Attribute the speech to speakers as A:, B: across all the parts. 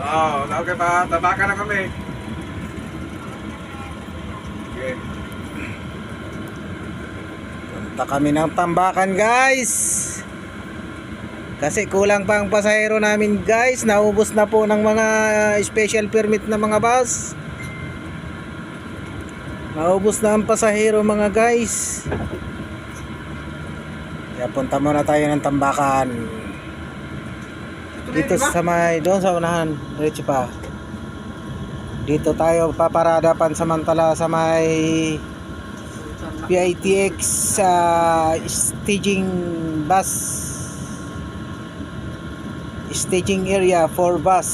A: Oo, okay pa. Tabakan na kami. Okay.
B: Punta kami ng Tambakan guys. Kasi kulang pa ang pasahero namin guys. Naubos na po ng mga special permit na mga bus. Naubos na ang pasahero mga guys. Kaya punta muna tayo ng Tambakan. Dito sa may, doon sa unahan, diretso pa. Dito tayo paparada pansamantala sa may PITX staging bus, staging area for bus.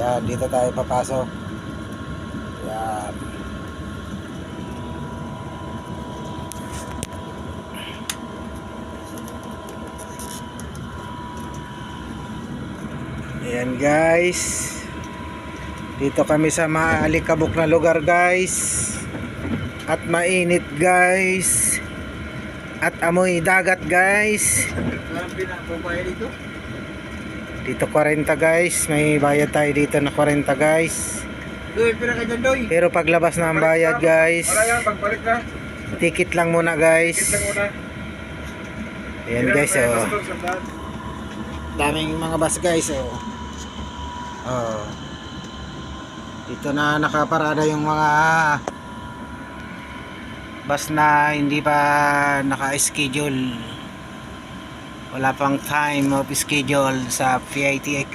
B: Yan, dito tayo papasok. Yan. Ayan guys, dito kami sa maalikabok na lugar guys, at mainit guys, at amoy dagat guys. Dito 40 guys, may bayad tayo dito na 40 guys. Pero paglabas na ang bayad guys, ticket lang muna guys. Ayan guys, oh. Daming mga bus guys, oh. Oh. Dito na nakaparada yung mga bus na hindi pa naka-schedule. Wala pang time of schedule sa PITX.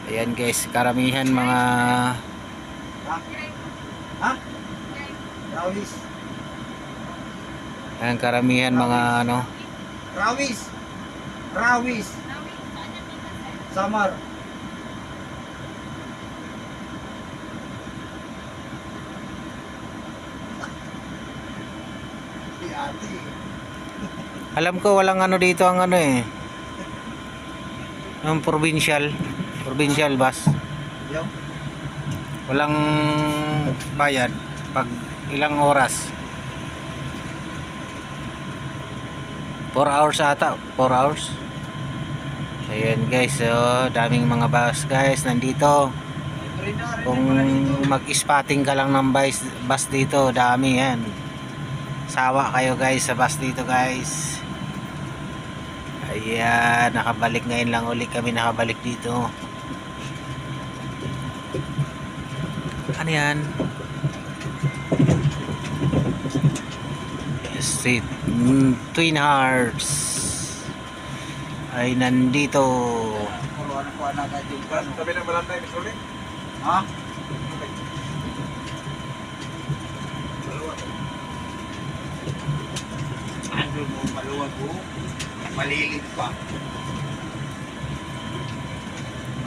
B: Ayan guys, karamihan mga
C: Rawis.
B: ayan, karamihan mga ano,
C: Rawis. Samar.
B: alam ko walang ano dito ang ano eh, yung provincial bus. Walang bayad pag ilang oras. 4 hours ata, 4 hours. Ayan guys, so daming mga bus guys nandito. Kung mag-spotting ka lang ng bus dito, dami yan. Sawa kayo guys sa bus dito guys. Ayan, nakabalik ngayon lang ulit kami nakabalik dito. Ano yan? Street Twin Hearts ay nandito.
A: Sabi ng balantay, Miss Oli.
C: Ha? Ano mo maluwag po? Malilig pa.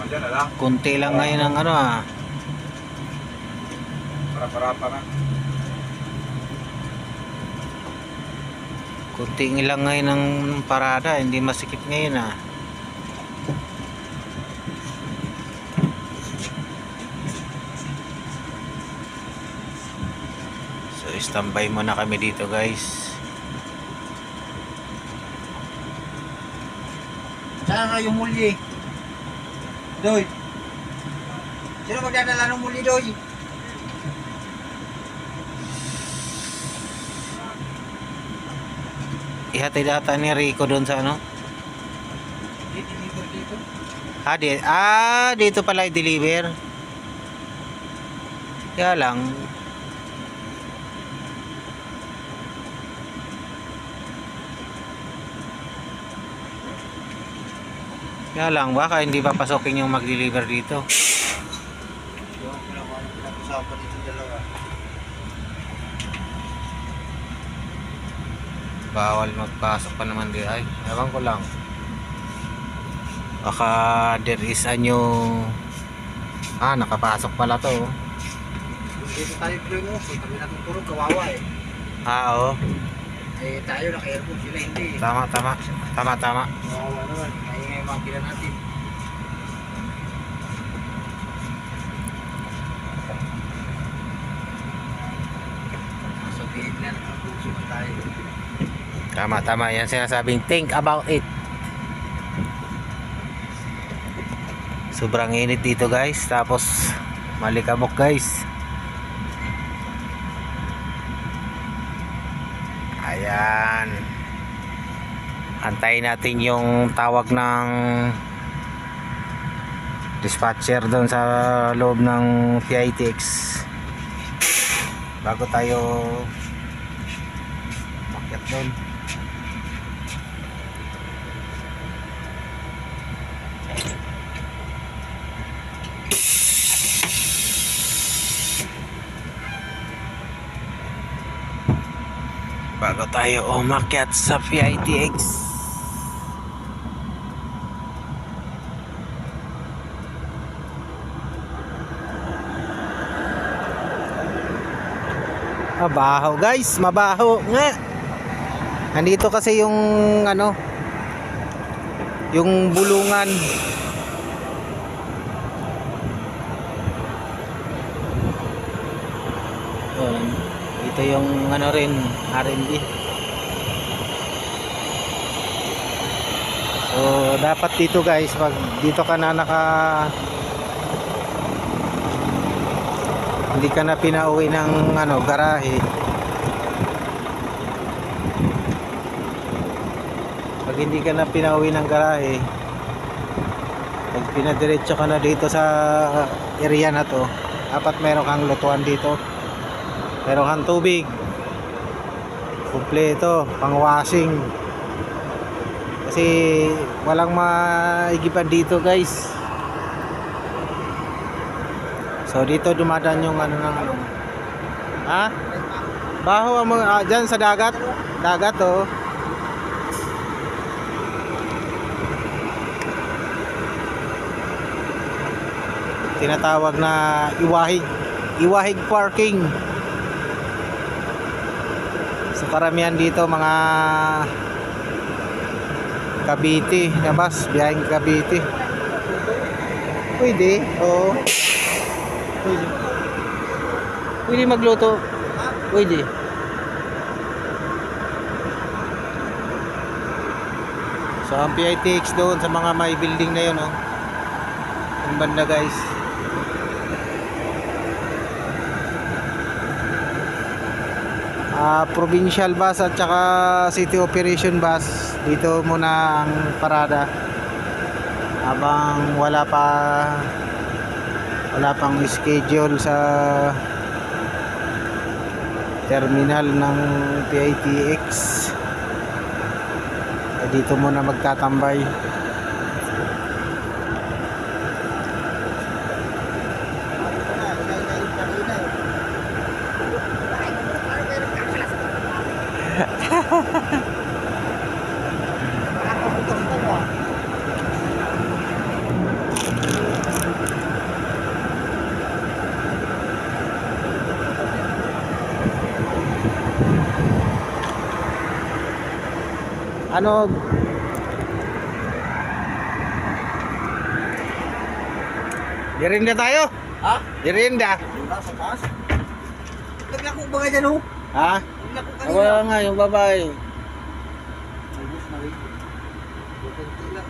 A: Diyan na lang.
B: Kunti lang ngayon ang ano
A: Para-para na.
B: kunting ilang ngayon ang parada, hindi masikip ngayon So standby muna kami dito guys.
C: Saan nga yung muli? Doy. Sino magdadala ng muli, Doy?
B: Ihatid ata ni Rico doon sa ano.
C: Dito.
B: Dito pala i-deliver. Kaya lang baka hindi papasokin yung mag-deliver dito.
C: Yung pinag-usapan dito dalawa.
B: Bawal magpasok pa naman di ay. Ewan ko lang. Baka there is a new nakapasok pala to.
C: Dito tayo primo, kami natin puro kawawa eh.
B: Oo.
C: Eh tayo naka-airport sila hindi.
B: Tama.
C: Kawawa naman, ay makina natin. Sabihin na nakapuso na tayo.
B: Tama yan sinasabing think about it. Sobrang init dito guys, tapos malikabok guys. Ayan, antayin natin yung tawag ng dispatcher doon sa loob ng PITX bago tayo makyat doon. Bago tayo umakyat sa PITX. Mabaho guys, mabaho nga. Nandito kasi yung ano, yung bulungan. Yun. Ito yung ano rin, R&D. So dapat dito guys, pag dito ka na hindi ka na pinauwi ng ano, garahe. Pag hindi ka na pinauwi ng garahe, pag pinadiretso ka na dito sa area na to, dapat meron kang lutuan dito, meron kang tubig kumpleto, pang washing, kasi walang maigipan dito guys. So dito dumadaan yung ano ng ano. Ha? Baho ang mga dyan sa dagat. Dagat oh. Tinatawag na iwahig parking. So karamihan dito mga Cavite na bus, biyaheng Cavite. Pwede, oo. Pwede magluto. Pwede. So ang PITX doon sa mga may building na yun oh. Yung banda guys. Provincial bus at saka city operation bus dito muna ang parada habang wala pang schedule sa terminal ng PITX. Dito muna magtatambay. Ano dirinda tayo?
C: Ha?
B: Dirinda?
C: Sa taas? Naglako ba nga dyan oh?
B: Ha?
C: Naglako kanina.
B: Wala nga yung babae.
C: Ubus na rin. Bukunti lang.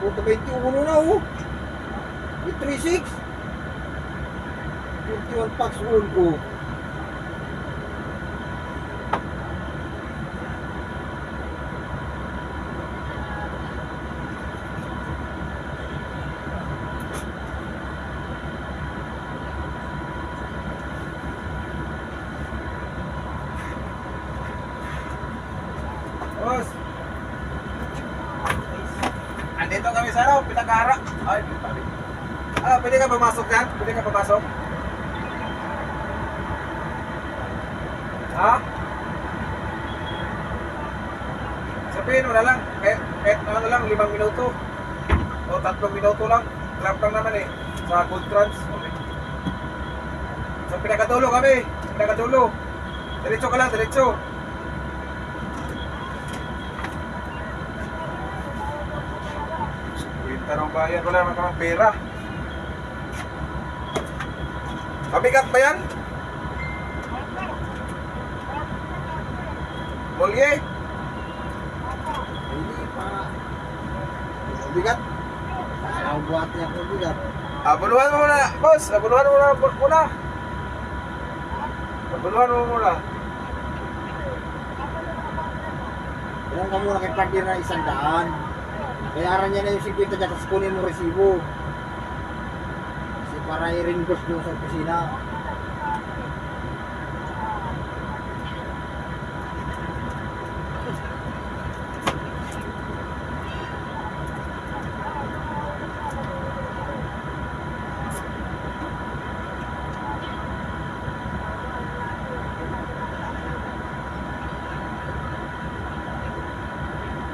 C: Oh, 21 na oh. 36. 21 packs all oh.
A: Boss! Andito kami sa araw, Pitagara. Ay, pali. Pwede ka pumasok yan? Pwede ka pumasok? Ha? Sabihin mo na lang, kahit ano lang, 5 minuto. O 3 minuto lang. Grab lang naman eh. Sa Gold Trans. Okay. So pinakadulo kami. Pinakadulo. Diretso ka lang, diretso. Tarong bayan, wala naman kamang pera. Mabigat ba yan? Mulye?
C: Hindi pa. Bigat. Ayaw buhat niya kung bigat.
A: Abunuhan mo muna, boss. Abunuhan mo muna. Abunuhan mo muna.
C: Ilan ka muna kay partner na 100. Bayaran niya na yung 50 dyan, tapos kunin mo resibo. Kasi para i-reimburse doon sa opisina.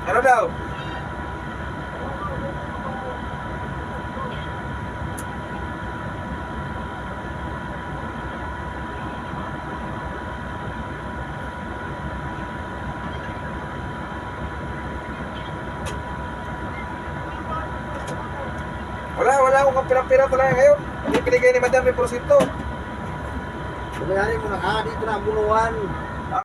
A: Ano daw? Wala akong pira-pira talaga ngayon. Hindi binigay ni Madam yung porosito.
C: Bayarin mo na ka, dito na ang bunuan.